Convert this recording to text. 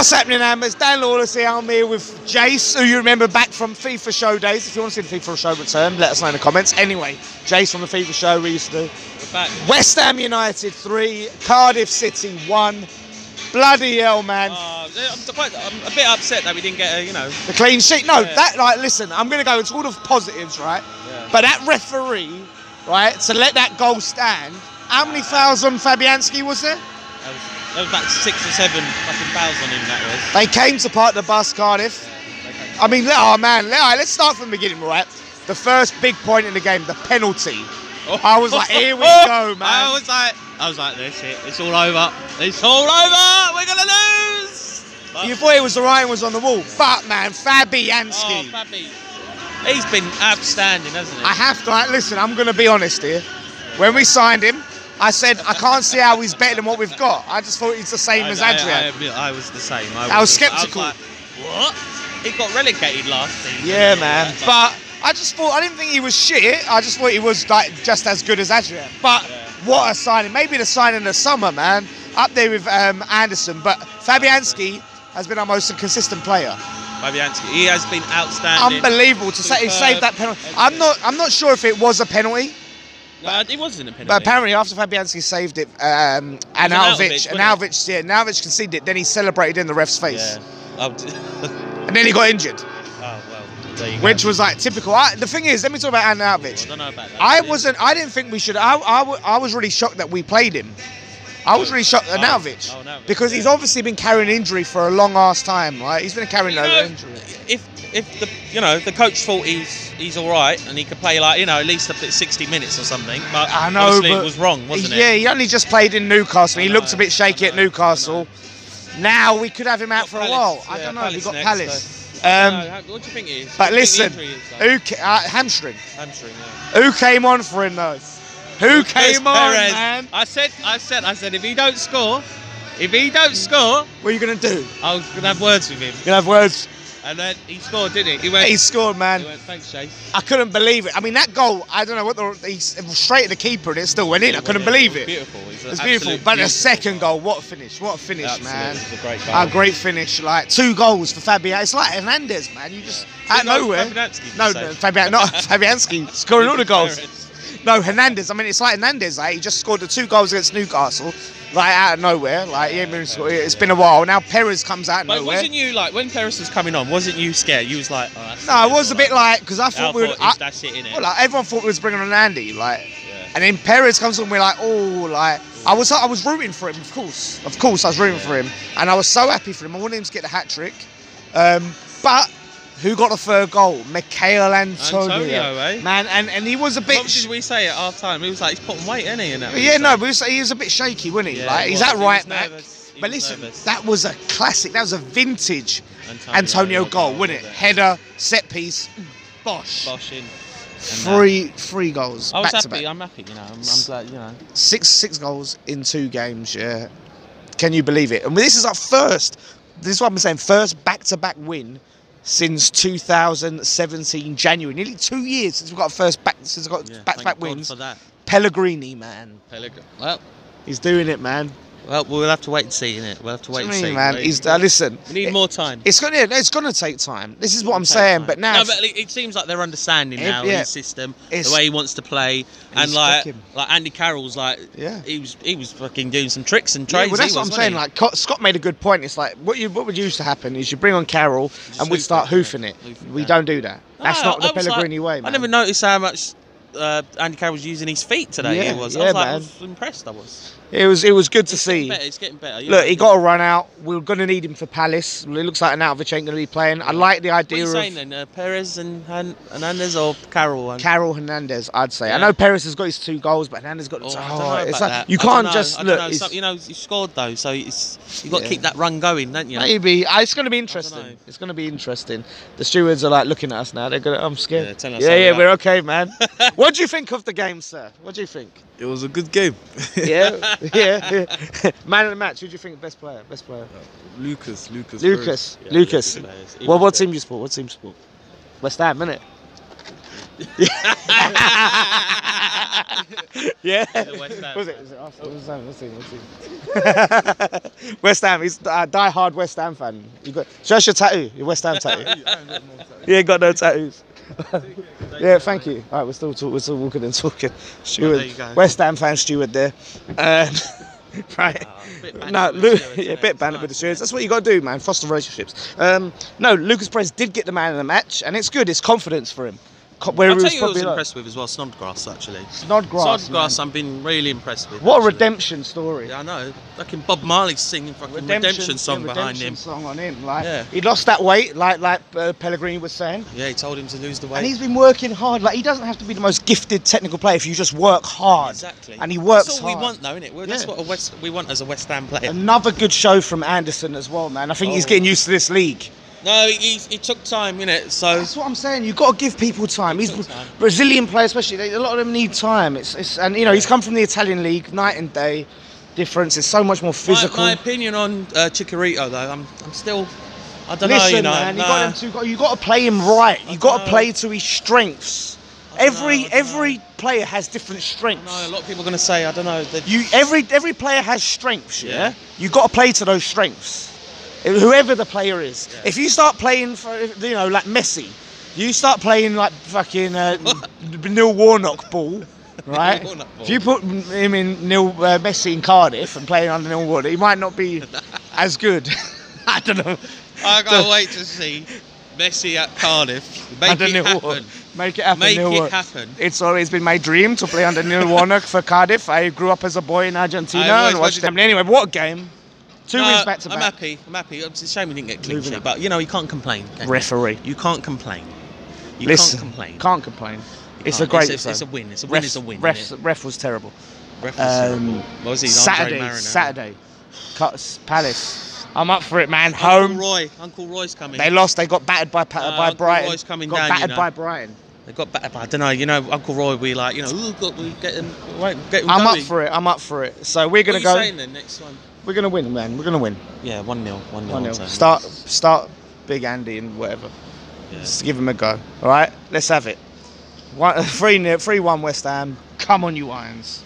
What's happening, Ambers? Dan Lawless here. I'm here with Jace, who you remember back from FIFA show days. If you want to see the FIFA show return, let us know in the comments. Anyway, Jace from the FIFA show we used to do. We're back. West Ham United 3, Cardiff City 1. Bloody hell, man. I'm a bit upset that we didn't get the clean sheet. No, yeah. Listen, I'm going to go into all the positives, right? Yeah. But that referee, right, to let that goal stand, how many fouls on Fabianski was there? There was about 6 or 7 fucking fouls on him, that was. They came to park the bus, Cardiff. I mean, let's start from the beginning, right? The first big point in the game, the penalty. I was like, here we go, man. I was like, this it. It's all over. It's all over. We're gonna lose. But You thought it was the writing was on the wall, but man, Fabianski. Oh, Fabi. He's been outstanding, hasn't he? I have to, listen, I'm going to be honest here. When we signed him, I said, I can't see how he's better than what we've got. I just thought he's the same as Adrian. I was the same. I was sceptical. I was like, what? He got relegated last season. Yeah, man. But I didn't think he was shit. I just thought he was like just as good as Adrian. But what a signing. Maybe the signing of the summer, man. Up there with Anderson. But Fabianski has been our most consistent player. Fabianski, he has been outstanding. Unbelievable to say he saved that penalty. I'm not sure if it was a penalty. No, it wasn't a penalty. But apparently after Fabianski saved it, Arnautovic conceded it, then he celebrated in the ref's face. Yeah. And then he got injured. Oh, well, there you go. Which was like typical. The thing is, let me talk about Arnautovic. I don't know about that. I didn't think we should. I was really shocked that we played him. I was really shocked at Arnautovic. Because he's obviously been carrying injury for a long ass time, right? He's been carrying injury. If the coach thought he's all right and he could play at least up to 60 minutes or something, but I know, obviously but it was wrong, wasn't it? Yeah, he only just played in Newcastle. He looked a bit shaky at Newcastle. Now we could have him out for a while. I don't know. We got Palace. What do you think it is? But listen, hamstring. Hamstring. Yeah. Who came on for him though? Who came on, Perez. man? I said, if he don't score, what are you gonna do? I was gonna have words with him. You're gonna have words. And then he scored, didn't he? He scored, man. He went, thanks, Chase. I couldn't believe it. I mean, that goal, I don't know what it was straight at the keeper and it still went in. I couldn't believe it. Beautiful. It was beautiful. But the second goal, what a finish. What a finish, man. It was a great goal. A great finish. Like 2 goals for Fabianski. It's like Hernandez, man. You just, out of nowhere. Fabianski scoring all the goals. No, Hernandez. I mean, it's like Hernandez. Like, he just scored the 2 goals against Newcastle, like out of nowhere. Like, it's been a while. Now Perez comes out of nowhere. But wasn't you when Perez was coming on? Wasn't you scared? You was like, oh, no, I was a bit like because I thought we would. That's it, innit? Well, like everyone thought we was bringing on Andy, and then Perez comes on. We're like, I was rooting for him. Of course, I was rooting for him, and I was so happy for him. I wanted him to get the hat trick, but. Who got the 3rd goal? Michael Antonio. Man, and he was a bit... What did we say at half time? He was like, he's putting weight, isn't he? But he was a bit shaky, wasn't he? Yeah, he's at right back. But listen, nervous. that was a classic. That was a vintage Antonio goal, wasn't it? Header, set piece, bosh. Bosh in. 3 goals. I was back happy. to back. I'm happy, I'm glad, 6 goals in 2 games, yeah. Can you believe it? And this is our first, this is what I'm saying, first back-to-back win since 2017 January. Nearly 2 years since we've got back-to-back wins. For that. Pellegrini, man. Well, he's doing it, man. Well, we'll have to wait and see, innit? We'll have to wait and see. Man. Listen. We need more time. It's gonna take time. This is what I'm saying. But now, but it seems like they're understanding now his system, the way he wants to play, and like Andy Carroll's he was fucking doing some tricks and trades. Well, that's what I'm saying. Like Scott made a good point. It's like what would used to happen is you bring on Carroll and we'd start hoofing it. We don't do that. That's not the Pellegrini way, man. I never noticed how much Andy Carroll was using his feet today. I was impressed. I was. It was good to see. It's getting better. Look, he got a run out. We're going to need him for Palace. It looks like Arnautovic ain't going to be playing. I like the idea of... What are you saying then? Perez and Hernandez or Carroll? Carroll, Hernandez, I'd say. I know Perez has got his 2 goals, but Hernandez got... it's like, you can't just... Look, he scored though, so you've got to keep that run going, don't you? Maybe. It's going to be interesting. It's going to be interesting. The stewards are like looking at us now. They're going I'm scared. We're okay, man. What do you think of the game, sir? What do you think? It was a good game. Yeah. Man of the match. Who do you think best player? Lucas. Well, what team do you support? West Ham, innit? Yeah. West Ham. Was it Arsenal? West Ham. West Ham. He's a die-hard West Ham fan. Show us your tattoo. Your West Ham tattoo. You ain't got no tattoos. Yeah, thank you. All right, we're still walking and talking. Steward, there you go. West Ham fan steward there. Right. No, a bit bantered with the stewards. That's what you got to do, man. Foster relationships. No, Lucas Perez did get the man of the match, and it's good. It's confidence for him. I'll tell you who I was impressed with as well, Snodgrass, actually. Snodgrass, I've been really impressed with. What a redemption story. Yeah, I know. Fucking Bob Marley's singing fucking redemption song behind him. Song on him. Like, he lost that weight, like Pellegrini was saying. Yeah, he told him to lose the weight. And he's been working hard. Like, he doesn't have to be the most gifted technical player if you just work hard. Exactly. And he works hard. That's all we want, though, isn't it? That's what we want as a West Ham player. Another good show from Anderson as well, man. I think he's getting used to this league. No, he took time, innit? So that's what I'm saying. You've got to give people time. He's Brazilian players, especially. A lot of them need time. And you know, he's come from the Italian league, night and day difference. It's so much more physical. My opinion on Chicharito, though, I'm still. I don't know. You know, man, you got to play him right. You got to play to his strengths. Every player has different strengths. No, a lot of people are going to say, I don't know. Every player has strengths. Yeah. You got to play to those strengths. Whoever the player is, if you start playing for, you know, like Messi, you start playing like fucking Neil Warnock ball, right? If you put him in Messi in Cardiff and playing under Neil Warnock, he might not be as good. I don't know. I can't wait to see Messi at Cardiff. Make it happen. Make it happen. Make it happen. It's always been my dream to play under Neil Warnock for Cardiff. I grew up as a boy in Argentina and watched them. Anyway, what a game. 2 wins back to back. I'm happy. It's a shame we didn't get clean sheet, but you know, you can't complain. Referee. You can't complain. Can't complain. It's a great It's a win. It's a win. It's a win. Ref was terrible. Ref was terrible. What was he? Saturday. Palace. I'm up for it, man. Home. Uncle Roy's coming. They lost. They got battered by Brighton. Uncle Roy's coming down. Battered by Brighton. They got battered by. I don't know. You know, Uncle Roy. We like. You know. We get him. I'm up for it. So we're gonna go. What are you saying then? Next one. We're going to win, man. We're going to win. Yeah, 1-0. 1-0. Start Big Andy and whatever. Yeah. Just give him a go. All right? Let's have it. 3-1 West Ham. Come on, you Irons.